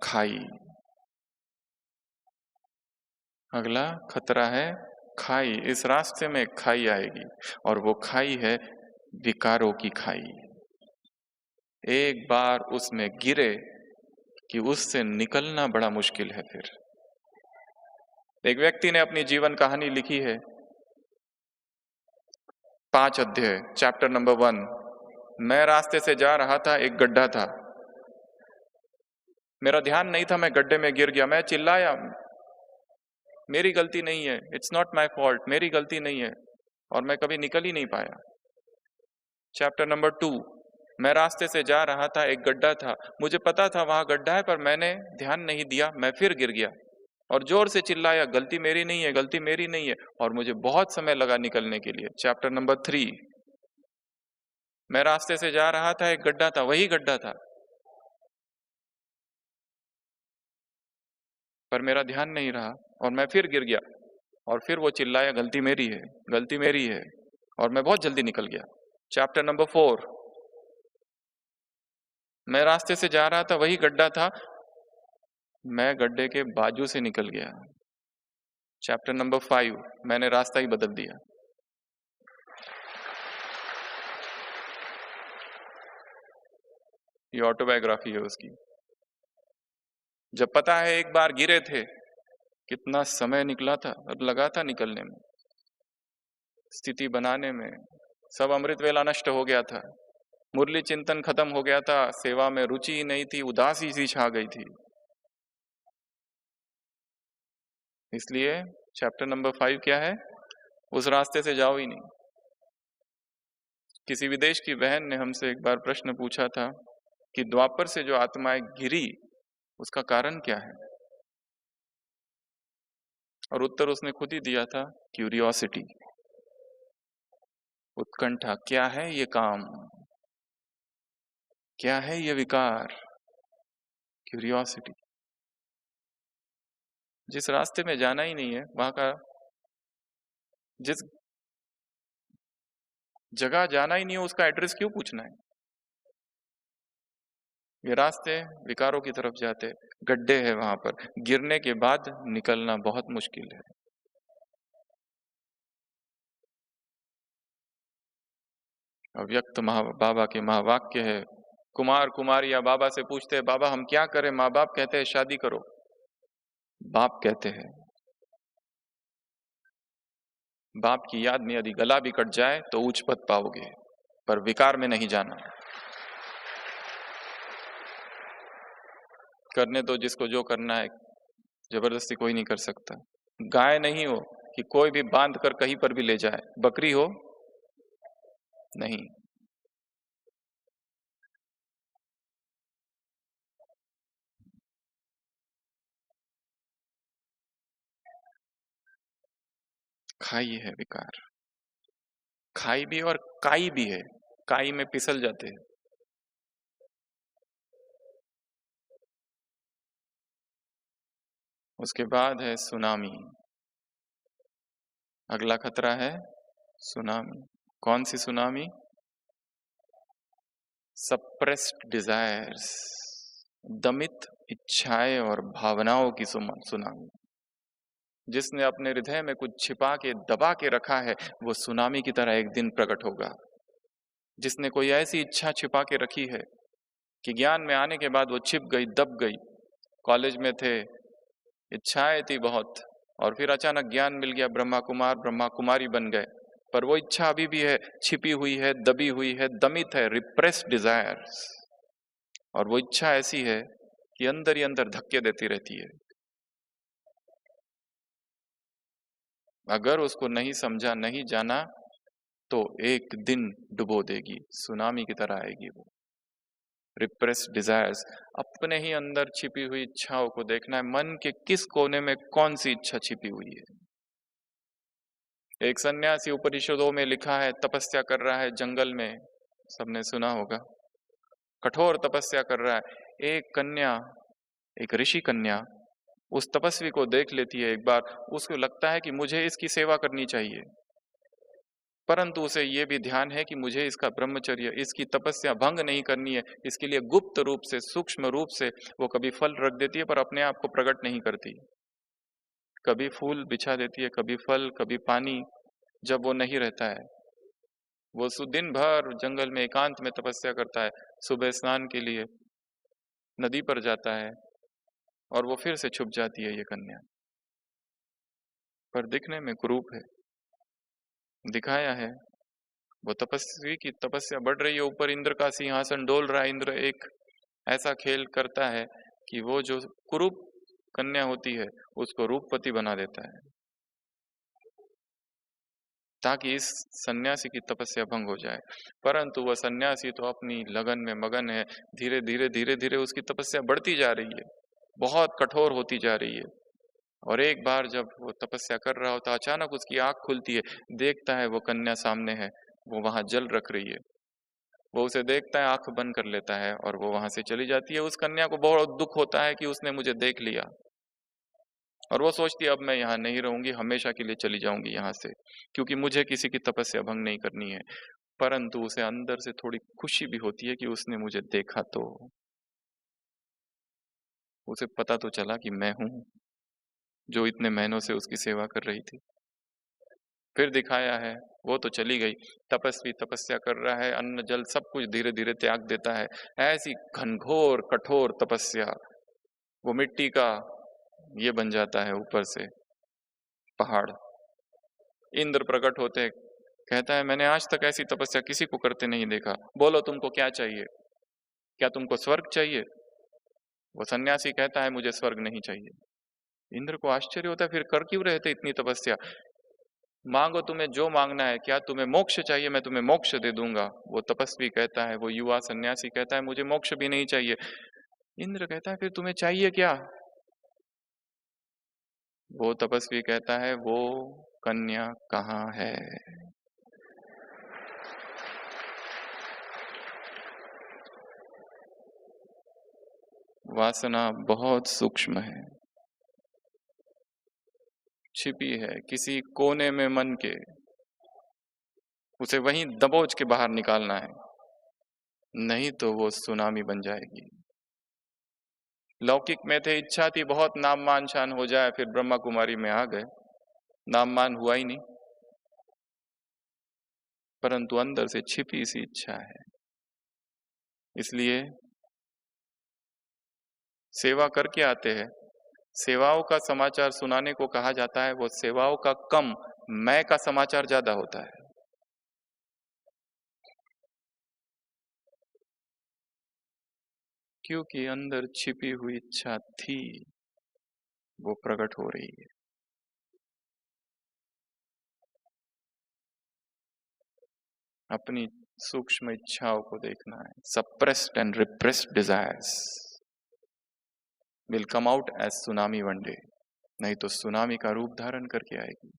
खाई। अगला खतरा है खाई। इस रास्ते में खाई आएगी और वो खाई है विकारों की खाई। एक बार उसमें गिरे कि उससे निकलना बड़ा मुश्किल है। फिर एक व्यक्ति ने अपनी जीवन कहानी लिखी है, 5 अध्याय, चैप्टर नंबर 1। मैं रास्ते से जा रहा था, एक गड्ढा था, मेरा ध्यान नहीं था, मैं गड्ढे में गिर गया। मैं चिल्लाया, मेरी गलती नहीं है, इट्स नॉट माई फॉल्ट, मेरी गलती नहीं है, और मैं कभी निकल ही नहीं पाया। चैप्टर नंबर 2, मैं रास्ते से जा रहा था, एक गड्ढा था, मुझे पता था वहां गड्ढा है, पर मैंने ध्यान नहीं दिया, मैं फिर गिर गया और जोर से चिल्लाया, गलती मेरी नहीं है, गलती मेरी नहीं है, और मुझे बहुत समय लगा निकलने के लिए। चैप्टर नंबर 3, मैं रास्ते से जा रहा था, एक गड्ढा था, वही गड्ढा था, पर मेरा ध्यान नहीं रहा और मैं फिर गिर गया, और फिर वो चिल्लाया, गलती मेरी है, गलती मेरी है, और मैं बहुत जल्दी निकल गया। चैप्टर नंबर 4, मैं रास्ते से जा रहा था, वही गड्ढा था, मैं गड्ढे के बाजू से निकल गया। चैप्टर नंबर 5, मैंने रास्ता ही बदल दिया। ये ऑटोबायोग्राफी है उसकी। जब पता है एक बार गिरे थे, कितना समय निकला था, लगा था निकलने में, स्थिति बनाने में, सब अमृत वेला नष्ट हो गया था, मुरली चिंतन खत्म हो गया था, सेवा में रुचि ही नहीं थी, उदासी सी छा गई थी। इसलिए चैप्टर नंबर 5 क्या है, उस रास्ते से जाओ ही नहीं। किसी विदेश की बहन ने हमसे एक बार प्रश्न पूछा था कि द्वापर से जो आत्माएं गिरी, उसका कारण क्या है, और उत्तर उसने खुद ही दिया था, क्यूरियोसिटी, उत्कंठा। क्या है ये काम, क्या है ये विकार, क्यूरियोसिटी। जिस रास्ते में जाना ही नहीं है, वहां का, जिस जगह जाना ही नहीं है, उसका एड्रेस क्यों पूछना है। ये रास्ते विकारों की तरफ जाते, गड्ढे हैं वहां पर, गिरने के बाद निकलना बहुत मुश्किल है। अव्यक्त बाबा के महावाक्य है, कुमार कुमारियां बाबा से पूछते हैं, बाबा हम क्या करें, माँ बाप कहते हैं शादी करो। बाप कहते हैं, बाप की याद में यदि गला भी कट जाए तो उच्च पद पाओगे, पर विकार में नहीं जाना। करने दो जिसको जो करना है, जबरदस्ती कोई नहीं कर सकता। गाय नहीं हो कि कोई भी बांध कर कहीं पर भी ले जाए, बकरी हो नहीं। खाई है विकार, खाई भी और काई भी है, काई में फिसल जाते हैं। उसके बाद है सुनामी। अगला खतरा है सुनामी। कौन सी सुनामी, सप्रेस्ड डिजायर्स, दमित इच्छाएं और भावनाओं की सुनामी। जिसने अपने हृदय में कुछ छिपा के दबा के रखा है, वो सुनामी की तरह एक दिन प्रकट होगा। जिसने कोई ऐसी इच्छा छिपा के रखी है कि ज्ञान में आने के बाद वो छिप गई, दब गई, कॉलेज में थे, इच्छाएं थी बहुत, और फिर अचानक ज्ञान मिल गया, ब्रह्मा कुमार ब्रह्मा कुमारी बन गए, पर वो इच्छा अभी भी है, छिपी हुई है, दबी हुई है, दमित है, रिप्रेस्ड डिजायर्स। और वो इच्छा ऐसी है कि अंदर ही अंदर धक्के देती रहती है। अगर उसको नहीं समझा, नहीं जाना, तो एक दिन डुबो देगी, सुनामी की तरह आएगी वो। रिप्रेस्ड डिजायर्स, अपने ही अंदर छिपी हुई इच्छाओं को देखना है, मन के किस कोने में कौन सी इच्छा छिपी हुई है। एक सन्यासी, उपनिषदों में लिखा है, तपस्या कर रहा है जंगल में, सबने सुना होगा, कठोर तपस्या कर रहा है। एक कन्या, एक ऋषि कन्या उस तपस्वी को देख लेती है एक बार, उसको लगता है कि मुझे इसकी सेवा करनी चाहिए। परंतु उसे ये भी ध्यान है कि मुझे इसका ब्रह्मचर्य, इसकी तपस्या भंग नहीं करनी है। इसके लिए गुप्त रूप से, सूक्ष्म रूप से वो कभी फल रख देती है पर अपने आप को प्रकट नहीं करती। कभी फूल बिछा देती है, कभी फल, कभी पानी। जब वो नहीं रहता है, वो दिन भर जंगल में एकांत में तपस्या करता है। सुबह स्नान के लिए नदी पर जाता है और वो फिर से छुप जाती है ये कन्या। पर दिखने में कुरूप है, दिखाया है। वो तपस्वी की तपस्या बढ़ रही है, ऊपर इंद्र का सिंहासन डोल रहा है। इंद्र एक ऐसा खेल करता है कि वो जो कुरूप कन्या होती है उसको रूपवती बना देता है, ताकि इस सन्यासी की तपस्या भंग हो जाए। परंतु वह सन्यासी तो अपनी लगन में मगन है। धीरे धीरे धीरे धीरे उसकी तपस्या बढ़ती जा रही है, बहुत कठोर होती जा रही है। और एक बार जब वो तपस्या कर रहा होता, अचानक उसकी आंख खुलती है, देखता है वो कन्या सामने है, वो वहां जल रख रही है। वो उसे देखता है, आंख बंद कर लेता है और वो वहां से चली जाती है। उस कन्या को बहुत दुख होता है कि उसने मुझे देख लिया, और वो सोचती है अब मैं यहाँ नहीं रहूंगी, हमेशा के लिए चली जाऊंगी यहाँ से, क्योंकि मुझे किसी की तपस्या भंग नहीं करनी है। परंतु उसे अंदर से थोड़ी खुशी भी होती है कि उसने मुझे देखा, तो उसे पता तो चला कि मैं हूं जो इतने महीनों से उसकी सेवा कर रही थी। फिर दिखाया है, वो तो चली गई। तपस्वी तपस्या कर रहा है, अन्न जल सब कुछ धीरे धीरे त्याग देता है। ऐसी घनघोर कठोर तपस्या, वो मिट्टी का ये बन जाता है ऊपर से पहाड़। इंद्र प्रकट होते, कहता है मैंने आज तक ऐसी तपस्या किसी को करते नहीं देखा, बोलो तुमको क्या चाहिए, क्या तुमको स्वर्ग चाहिए? वो सन्यासी कहता है मुझे स्वर्ग नहीं चाहिए। इंद्र को आश्चर्य होता है, फिर कर क्यों रहे थे इतनी तपस्या? मांगो तुम्हें जो मांगना है, क्या तुम्हें मोक्ष चाहिए? मैं तुम्हें मोक्ष दे दूंगा। वो तपस्वी कहता है, वो युवा सन्यासी कहता है मुझे मोक्ष भी नहीं चाहिए। इंद्र कहता है फिर तुम्हें चाहिए क्या? वो तपस्वी कहता है वो कन्या कहाँ है? वासना बहुत सूक्ष्म है, छिपी है किसी कोने में मन के, उसे वहीं दबोच के बाहर निकालना है, नहीं तो वो सुनामी बन जाएगी। लौकिक में थे, इच्छा थी बहुत नाम मान शान हो जाए, फिर ब्रह्मा कुमारी में आ गए, नाम मान हुआ ही नहीं। परंतु अंदर से छिपी सी इच्छा है। इसलिए सेवा करके आते हैं, सेवाओं का समाचार सुनाने को कहा जाता है, वो सेवाओं का कम, मैं का समाचार ज्यादा होता है। क्योंकि अंदर छिपी हुई इच्छा थी, वो प्रकट हो रही है। अपनी सूक्ष्म इच्छाओं को देखना है। Suppressed and repressed desires will come out as tsunami one day, नहीं तो सुनामी का रूप धारण करके आएगी।